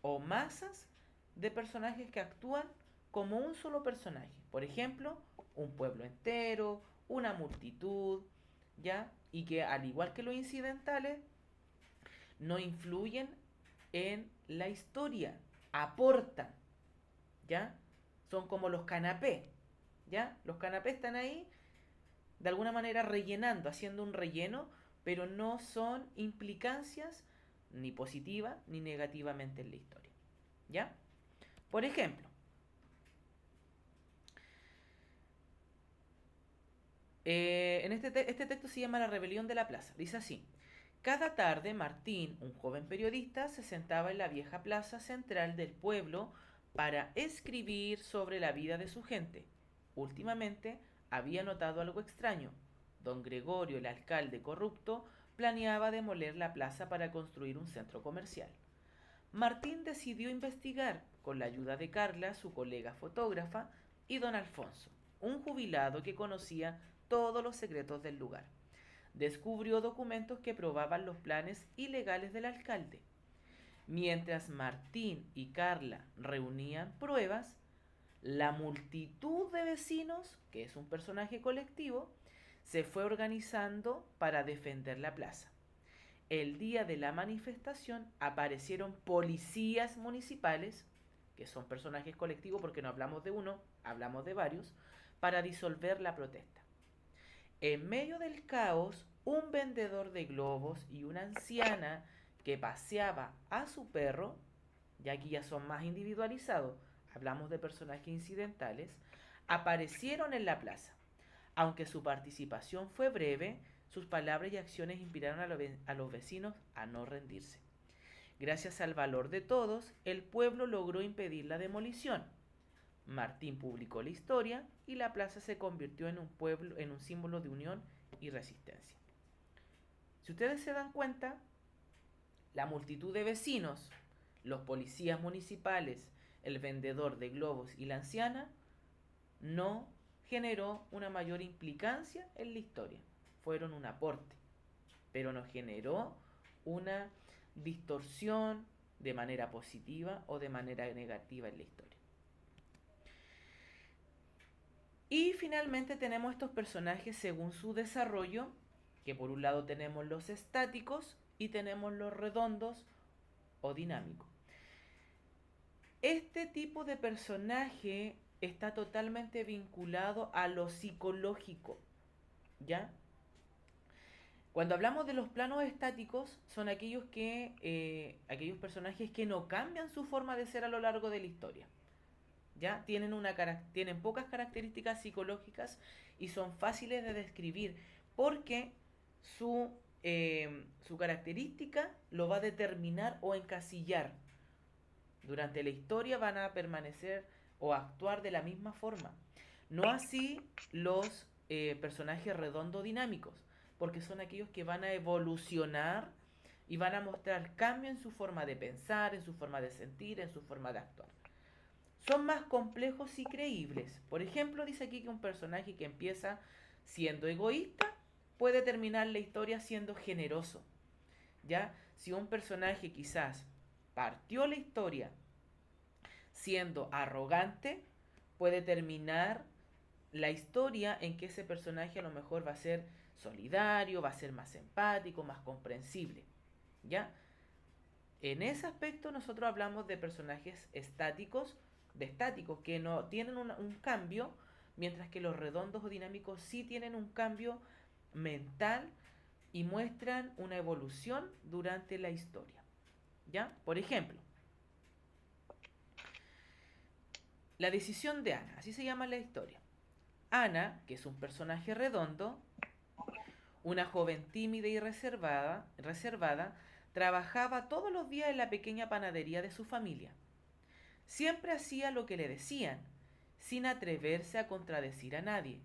o masas de personajes que actúan como un solo personaje. Por ejemplo, un pueblo entero, una multitud, ¿ya? Y que al igual que los incidentales, no influyen en la historia, aportan, ¿ya? son como los canapés, ¿ya? Los canapés están ahí de alguna manera rellenando, haciendo un relleno, pero no son implicancias ni positivas ni negativamente en la historia, ¿ya? Por ejemplo, este texto se llama La rebelión de la plaza. Dice así: cada tarde Martín, un joven periodista, se sentaba en la vieja plaza central del pueblo para escribir sobre la vida de su gente. Últimamente había notado algo extraño. Don Gregorio, el alcalde corrupto, planeaba demoler la plaza para construir un centro comercial. Martín decidió investigar, con la ayuda de Carla, su colega fotógrafa, y don Alfonso, un jubilado que conocía todos los secretos del lugar. Descubrió documentos que probaban los planes ilegales del alcalde. Mientras Martín y Carla reunían pruebas, la multitud de vecinos, que es un personaje colectivo, se fue organizando para defender la plaza. El día de la manifestación aparecieron policías municipales, que son personajes colectivos porque no hablamos de uno, hablamos de varios, para disolver la protesta. En medio del caos, un vendedor de globos y una anciana que paseaba a su perro, y aquí ya son más individualizados, hablamos de personajes incidentales, aparecieron en la plaza. Aunque su participación fue breve, sus palabras y acciones inspiraron a los vecinos a no rendirse. Gracias al valor de todos, el pueblo logró impedir la demolición. Martín publicó la historia y la plaza se convirtió en un símbolo de unión y resistencia. Si ustedes se dan cuenta, la multitud de vecinos, los policías municipales, el vendedor de globos y la anciana, no generó una mayor implicancia en la historia. Fueron un aporte, pero no generó una distorsión de manera positiva o de manera negativa en la historia. Y finalmente tenemos estos personajes según su desarrollo, que por un lado tenemos los estáticos y tenemos los redondos o dinámicos. Este tipo de personaje está totalmente vinculado a lo psicológico, ¿ya? Cuando hablamos de los planos estáticos, son aquellos personajes que no cambian su forma de ser a lo largo de la historia, ¿ya? Tienen pocas características psicológicas y son fáciles de describir porque su característica lo va a determinar o encasillar. Durante la historia van a permanecer o actuar de la misma forma. No así los personajes redondo dinámicos, porque son aquellos que van a evolucionar y van a mostrar cambio en su forma de pensar, en su forma de sentir, en su forma de actuar. Son más complejos y creíbles. Por ejemplo, dice aquí que un personaje que empieza siendo egoísta puede terminar la historia siendo generoso, ¿ya? Si un personaje quizás partió la historia siendo arrogante, puede terminar la historia en que ese personaje a lo mejor va a ser solidario, va a ser más empático, más comprensible, ¿ya? En ese aspecto nosotros hablamos de personajes estáticos que no tienen un cambio, mientras que los redondos o dinámicos sí tienen un cambio mental y muestran una evolución durante la historia, ¿ya? Por ejemplo, la decisión de Ana, así se llama la historia. Ana, que es un personaje redondo, una joven tímida y reservada, trabajaba todos los días en la pequeña panadería de su familia. Siempre hacía lo que le decían, sin atreverse a contradecir a nadie.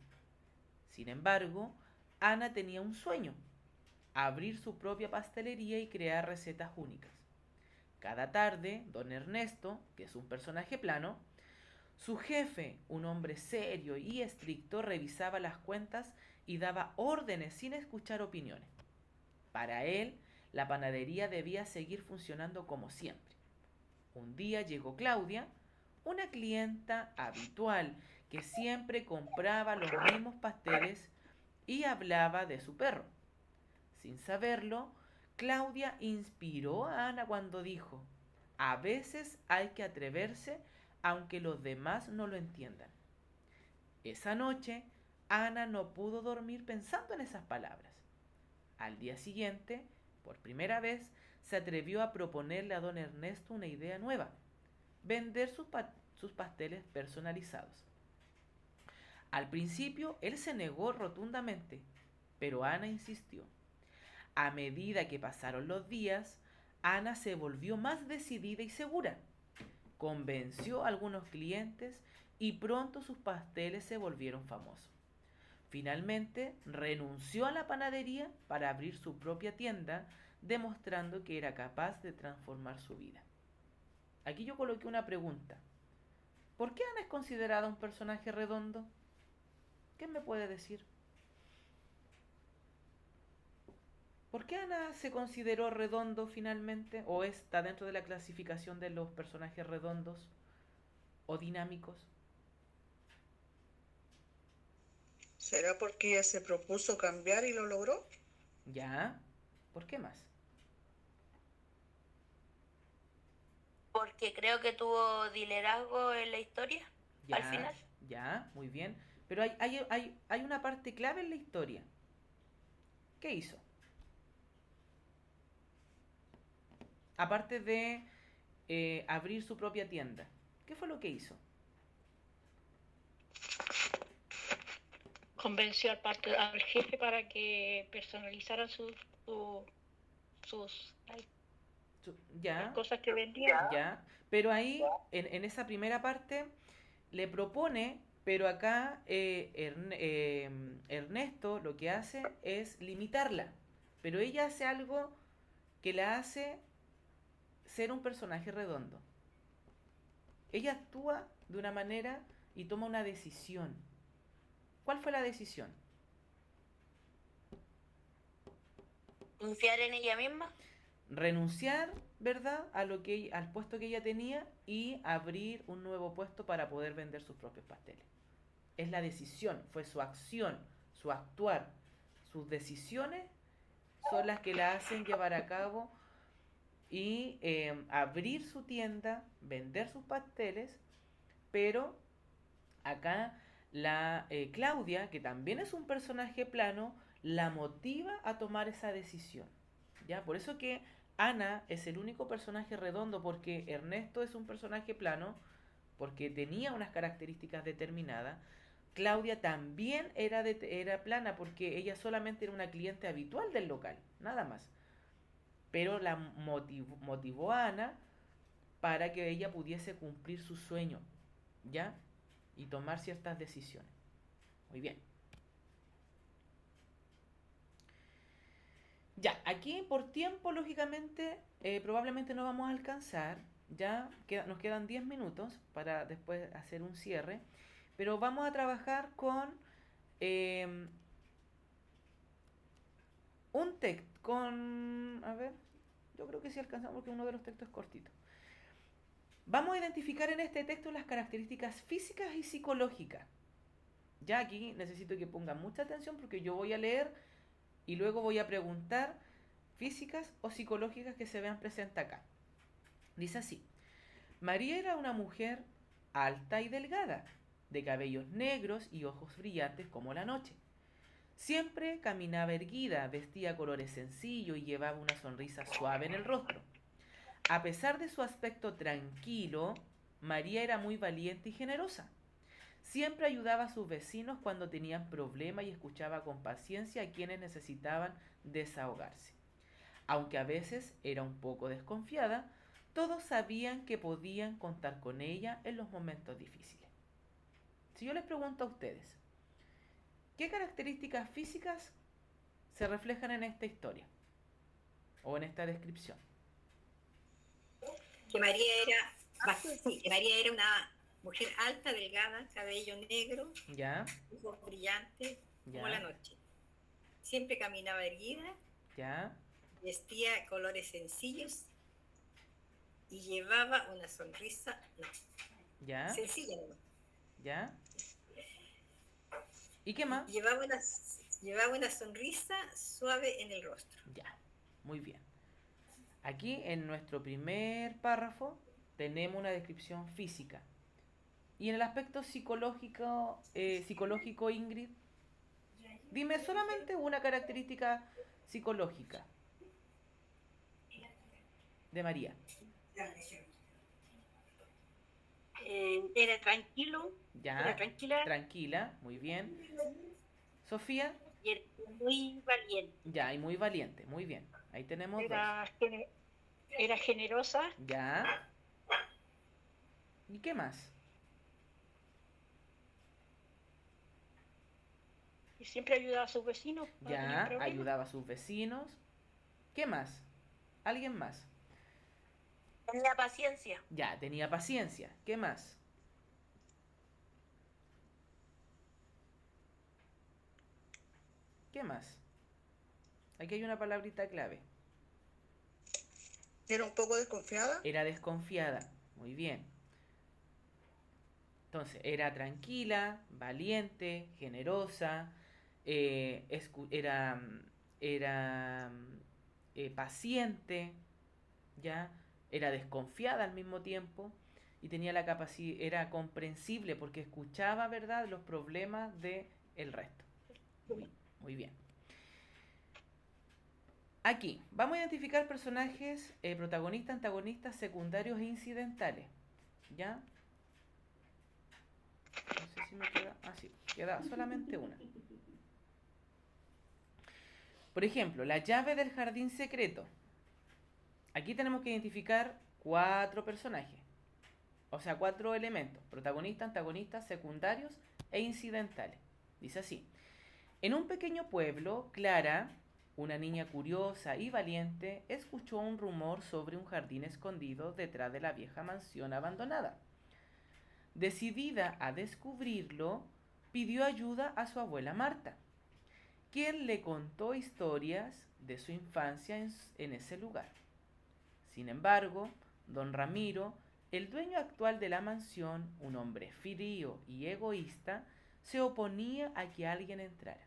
Sin embargo, Ana tenía un sueño: abrir su propia pastelería y crear recetas únicas. Cada tarde, don Ernesto, que es un personaje plano, su jefe, un hombre serio y estricto, revisaba las cuentas y daba órdenes sin escuchar opiniones. Para él, la panadería debía seguir funcionando como siempre. Un día llegó Claudia, una clienta habitual que siempre compraba los mismos pasteles y hablaba de su perro. Sin saberlo, Claudia inspiró a Ana cuando dijo: a veces hay que atreverse aunque los demás no lo entiendan. Esa noche, Ana no pudo dormir pensando en esas palabras. Al día siguiente, por primera vez, se atrevió a proponerle a don Ernesto una idea nueva: vender sus pasteles personalizados. Al principio, él se negó rotundamente, pero Ana insistió. A medida que pasaron los días, Ana se volvió más decidida y segura. Convenció a algunos clientes y pronto sus pasteles se volvieron famosos. Finalmente, renunció a la panadería para abrir su propia tienda, demostrando que era capaz de transformar su vida. Aquí yo coloqué una pregunta. ¿Por qué Ana es considerada un personaje redondo? ¿Qué me puede decir? ¿Por qué Ana se consideró redondo finalmente? ¿O está dentro de la clasificación de los personajes redondos o dinámicos? ¿Será porque ella se propuso cambiar y lo logró? ¿Ya? ¿Por qué más? Porque creo que tuvo liderazgo en la historia, Ya, al final. ya, muy bien. Pero hay una parte clave en la historia. ¿Qué hizo? Aparte de abrir su propia tienda, ¿qué fue lo que hizo? Convenció al jefe para que personalizaran sus Ya, las cosas que vendía. ya. Pero ahí, en esa primera parte, le propone, pero acá Ernesto lo que hace es limitarla. Pero ella hace algo que la hace ser un personaje redondo. Ella actúa de una manera y toma una decisión. ¿Cuál fue la decisión? Confiar en ella misma. Renunciar, ¿verdad?, al puesto que ella tenía y abrir un nuevo puesto para poder vender sus propios pasteles. Es la decisión, fue su acción, su actuar, sus decisiones son las que la hacen llevar a cabo y abrir su tienda, vender sus pasteles, pero acá la Claudia, que también es un personaje plano, la motiva a tomar esa decisión. ¿Ya? Por eso que Ana es el único personaje redondo, porque Ernesto es un personaje plano, porque tenía unas características determinadas. Claudia también era plana, porque ella solamente era una cliente habitual del local, nada más. Pero la motivó a Ana para que ella pudiese cumplir su sueño, ¿ya? Y tomar ciertas decisiones. Muy bien. Ya, aquí por tiempo, lógicamente, probablemente no vamos a alcanzar. Ya nos quedan 10 minutos para después hacer un cierre. Pero vamos a trabajar con un texto. A ver, yo creo que sí alcanzamos porque uno de los textos es cortito. Vamos a identificar en este texto las características físicas y psicológicas. Ya aquí necesito que pongan mucha atención porque yo voy a leer y luego voy a preguntar físicas o psicológicas que se vean presentes acá. Dice así: María era una mujer alta y delgada, de cabellos negros y ojos brillantes como la noche. Siempre caminaba erguida, vestía colores sencillos y llevaba una sonrisa suave en el rostro. A pesar de su aspecto tranquilo, María era muy valiente y generosa. Siempre ayudaba a sus vecinos cuando tenían problemas y escuchaba con paciencia a quienes necesitaban desahogarse. Aunque a veces era un poco desconfiada, todos sabían que podían contar con ella en los momentos difíciles. Si yo les pregunto a ustedes, ¿qué características físicas se reflejan en esta historia o en esta descripción? Que María era una mujer alta, delgada, cabello negro, ¿Ya? ojos brillantes, como la ¿Ya? noche. Siempre caminaba erguida, ¿Ya? vestía colores sencillos y llevaba una sonrisa, ¿Ya? sencilla, ¿no? ¿Ya? ¿Y qué más? Llevaba una sonrisa suave en el rostro. Ya, muy bien. Aquí en nuestro primer párrafo tenemos una descripción física. Y en el aspecto psicológico, Ingrid, dime solamente una característica psicológica de María. Era tranquilo, Ya, era tranquila tranquila, muy bien. Sofía, y era muy valiente. ya, y muy valiente, muy bien. Ahí tenemos dos. Era generosa Ya. ¿Y qué más? y siempre ayudaba a sus vecinos cuando tenían Ya, problemas. ayudaba a sus vecinos. ¿Qué más? ¿Alguien más? Tenía paciencia. Ya, tenía paciencia. ¿Qué más? ¿Qué más? Aquí hay una palabrita clave. Era un poco desconfiada. Era desconfiada. Muy bien. Entonces, era tranquila, valiente, generosa, era paciente, ¿ya? Era desconfiada al mismo tiempo y tenía la capacidad, era comprensible porque escuchaba, ¿verdad?, los problemas de el resto. Muy bien. Aquí, vamos a identificar personajes protagonistas, antagonistas, secundarios e incidentales. ¿Ya? No sé si me queda... Ah, sí, queda solamente una. Por ejemplo, la llave del jardín secreto. Aquí tenemos que identificar 4 personajes. O sea, 4 elementos. Protagonistas, antagonistas, secundarios e incidentales. Dice así. En un pequeño pueblo, Clara, una niña curiosa y valiente, escuchó un rumor sobre un jardín escondido detrás de la vieja mansión abandonada. Decidida a descubrirlo, pidió ayuda a su abuela Marta, quien le contó historias de su infancia en ese lugar. Sin embargo, don Ramiro, el dueño actual de la mansión, un hombre frío y egoísta, se oponía a que alguien entrara.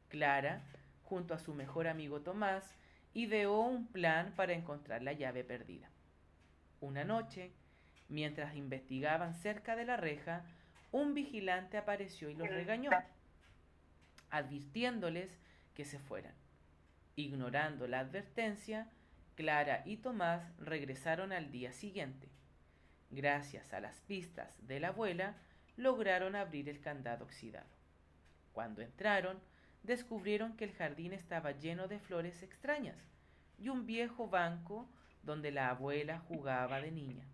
Clara, junto a su mejor amigo Tomás, ideó un plan para encontrar la llave perdida. Una noche, mientras investigaban cerca de la reja, un vigilante apareció y los regañó, advirtiéndoles que se fueran. Ignorando la advertencia, Clara y Tomás regresaron al día siguiente. Gracias a las pistas de la abuela, lograron abrir el candado oxidado. Cuando entraron, descubrieron que el jardín estaba lleno de flores extrañas y un viejo banco donde la abuela jugaba de niña.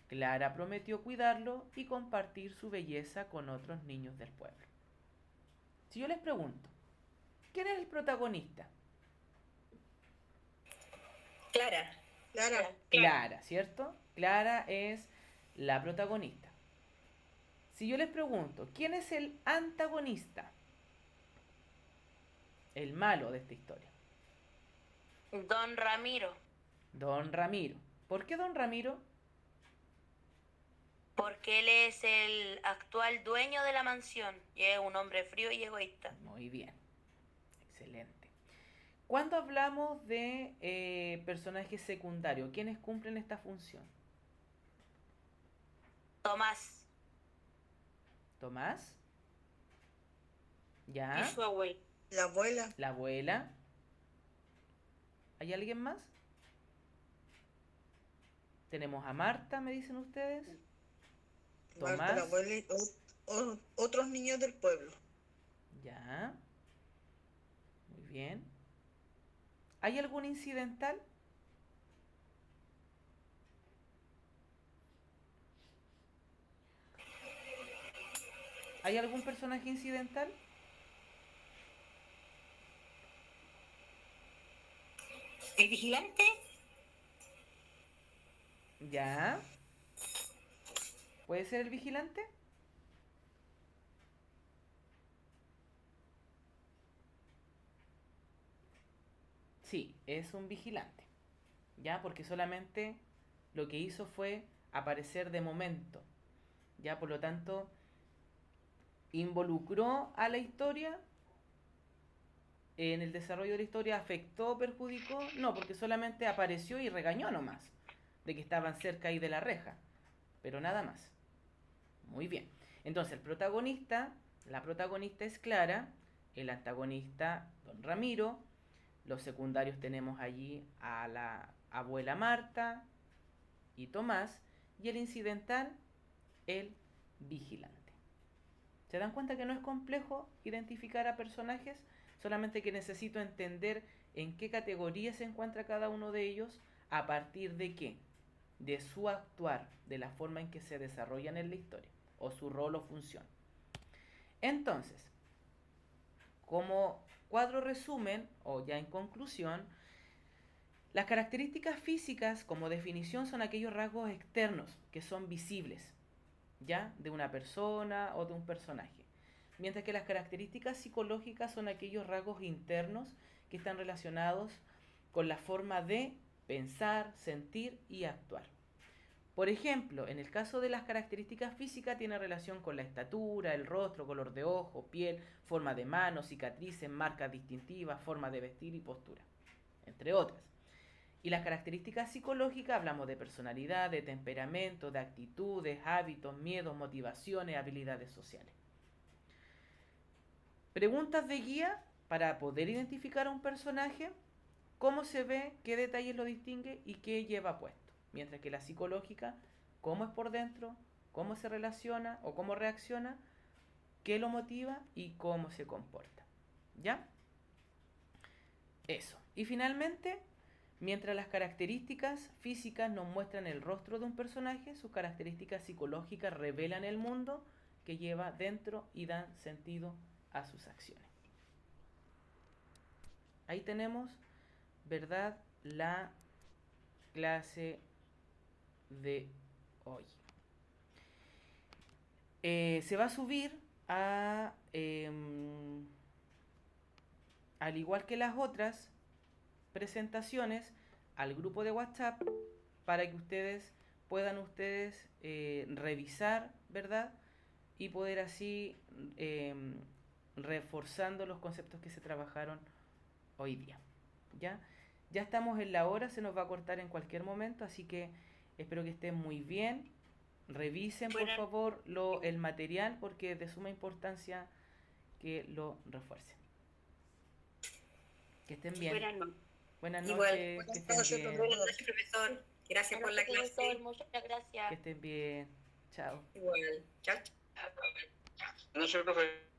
Clara prometió cuidarlo y compartir su belleza con otros niños del pueblo. Si yo les pregunto, ¿quién es el protagonista? Clara. Clara. Clara, ¿cierto? Clara es la protagonista. Si yo les pregunto, ¿quién es el antagonista? El malo de esta historia. Don Ramiro, Don Ramiro. ¿Por qué Don Ramiro? porque él es el actual dueño de la mansión y es un hombre frío y egoísta. Muy bien. Excelente. Cuando hablamos de personajes secundarios, ¿quiénes cumplen esta función? Tomás Tomás. ¿Ya? y su abuela. La abuela. La abuela. ¿Hay alguien más? Tenemos a Marta, me dicen ustedes. Marta, Tomás. la abuela y otros niños del pueblo. Ya. Muy bien. ¿Hay algún incidental? ¿Hay algún personaje incidental? ¿El vigilante? Ya. ¿Puede ser el vigilante? Sí, es un vigilante. ¿Ya? Porque solamente lo que hizo fue aparecer de momento. ¿Ya? Por lo tanto, involucró a la historia en el desarrollo de la historia, afectó, perjudicó, no, porque solamente apareció y regañó nomás de que estaban cerca ahí de la reja, pero nada más. Muy bien. Entonces, la protagonista es Clara, el antagonista don Ramiro, los secundarios tenemos allí a la abuela Marta y Tomás, y el incidental, el vigilante. ¿Se dan cuenta que no es complejo identificar a personajes? Solamente que necesito entender en qué categoría se encuentra cada uno de ellos, a partir de qué, de su actuar, de la forma en que se desarrollan en la historia, o su rol o función. Entonces, como cuadro resumen, o ya en conclusión, las características físicas como definición son aquellos rasgos externos que son visibles, ¿ya? De una persona o de un personaje. Mientras que las características psicológicas son aquellos rasgos internos que están relacionados con la forma de pensar, sentir y actuar. Por ejemplo, en el caso de las características físicas tiene relación con la estatura, el rostro, color de ojo, piel, forma de mano, cicatrices, marcas distintivas, forma de vestir y postura, entre otras. Y las características psicológicas hablamos de personalidad, de temperamento, de actitudes, hábitos, miedos, motivaciones, habilidades sociales. Preguntas de guía para poder identificar a un personaje: cómo se ve, qué detalles lo distingue y qué lleva puesto. Mientras que la psicológica, cómo es por dentro, cómo se relaciona o cómo reacciona, qué lo motiva y cómo se comporta. ¿Ya? Eso. Y finalmente, mientras las características físicas nos muestran el rostro de un personaje, sus características psicológicas revelan el mundo que lleva dentro y dan sentido a sus acciones. Ahí tenemos, ¿verdad?, la clase de hoy. Se va a subir al igual que las otras presentaciones, al grupo de WhatsApp, para que ustedes puedan revisar, ¿verdad? Y poder así reforzando los conceptos que se trabajaron hoy día. ¿Ya? Ya estamos en la hora, se nos va a cortar en cualquier momento, así que espero que estén muy bien. Revisen, por favor, el material, porque es de suma importancia que lo refuercen. Que estén bien. Buenas noches. Igual. Que Buenas estén noches, bien. profesor. Gracias por la clase. Profesor, muchas gracias. Que estén bien. Chao. Igual. Chao. No sé, profe.